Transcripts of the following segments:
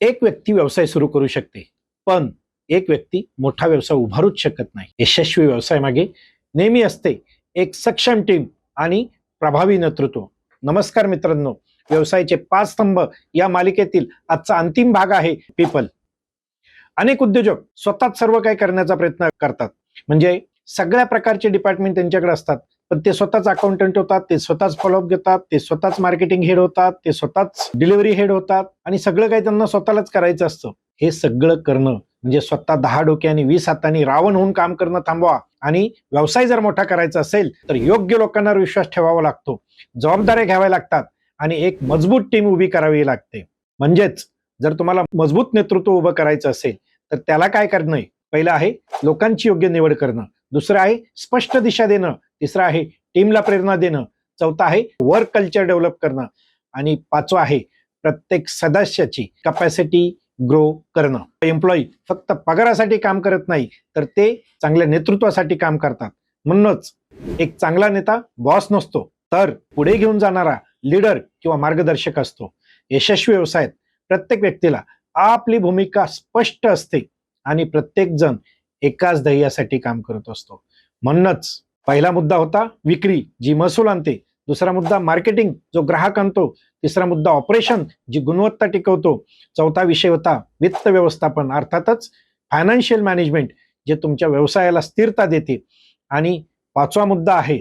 एक व्यक्ती व्यवसाय सुरू करू शकते, पण एक व्यक्ती मोठा व्यवसाय उभारूच शकत नाही. यशस्वी व्यवसाय मागे नेहमी असते एक सक्षम टीम आणि प्रभावी नेतृत्व. नमस्कार मित्रांनो, व्यवसायाचे 5 स्तंभ या मालिकेतील आजचा अंतिम भाग आहे पीपल. अनेक उद्योजक स्वतःच सर्व काही करण्याचा प्रयत्न करतात. म्हणजे सगळ्या प्रकारचे डिपार्टमेंट त्यांच्याकडे असतात, पण ते स्वतःच अकाउंटंट होतात, ते स्वतःच फॉलोअप घेतात, ते स्वतःच मार्केटिंग हेड होतात, ते स्वतःच डिलिव्हरी हेड होतात आणि सगळं काही त्यांना स्वतःलाच करायचं असतं. हे सगळं करणं म्हणजे स्वतः 10 डोक्याने 20 हातांनी रावण होऊन काम करणं थांबवा. आणि व्यवसाय जर मोठा करायचा असेल तर योग्य लोकांवर विश्वास ठेवावा लागतो, जबाबदाऱ्या घ्याव्या लागतात आणि एक मजबूत टीम उभी करावी लागते. म्हणजेच जर तुम्हाला मजबूत नेतृत्व उभं करायचं असेल तर त्याला काय करणं आहे? पहिलं आहे लोकांची योग्य निवड करणं, दुसरं आहे स्पष्ट दिशा देणं, तिसरं आहे टीमला प्रेरणा देणं, चौथं आहे वर्क कल्चर डेव्हलप करणं आणि पाचवं आहे प्रत्येक सदस्याची कपॅसिटी ग्रो करणं. एम्प्लॉई फक्त पगारासाठी काम करत नाही तर ते चांगल्या नेतृत्वासाठी काम करतात. म्हणूनच एक चांगला नेता बॉस नसतो, तर पुढे घेऊन जाणारा लीडर किंवा मार्गदर्शक असतो. यशस्वी व्यवसायात प्रत्येक व्यक्तीला आपली भूमिका स्पष्ट असते आणि प्रत्येक जण एकाच ध्येयासाठी काम करत असतो. म्हणूनच पहिला मुद्दा होता विक्री, जी महसूल आणते. दुसरा मुद्दा मार्केटिंग, जो ग्राहक आणतो. तिसरा मुद्दा ऑपरेशन, जी गुणवत्ता टिकवतो. चौथा विषय होता वित्त व्यवस्थापन, अर्थातच फायनान्शियल मॅनेजमेंट, जे तुमच्या व्यवसायाला स्थिरता देते. आणि पाचवा मुद्दा आहे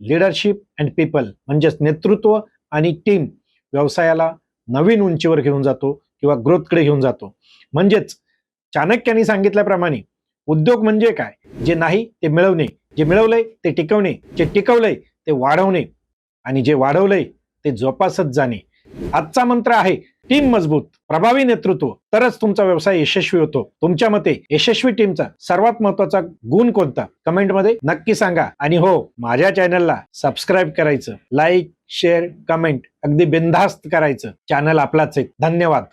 लीडरशिप अँड पीपल, म्हणजेच नेतृत्व आणि टीम व्यवसायाला नवीन उंचीवर घेऊन जातो किंवा ग्रोथकडे घेऊन जातो. म्हणजेच चाणक्यांनी सांगितल्याप्रमाणे उद्योग म्हणजे काय? जे नाही ते मिळवणे, जे मिळवलंय ते टिकवणे, जे टिकवलंय ते वाढवणे आणि जे वाढवलंय ते जोपासत जाणे. आजचा मंत्र आहे टीम मजबूत, प्रभावी नेतृत्व, तरच तुमचा व्यवसाय यशस्वी होतो. तुमच्या मते यशस्वी टीमचा सर्वात महत्वाचा गुण कोणता? कमेंटमध्ये नक्की सांगा. आणि हो, माझ्या चॅनलला सबस्क्राईब करायचं, लाईक शेअर कमेंट अगदी बिनधास्त करायचं. चॅनल आपलाच आहे. धन्यवाद.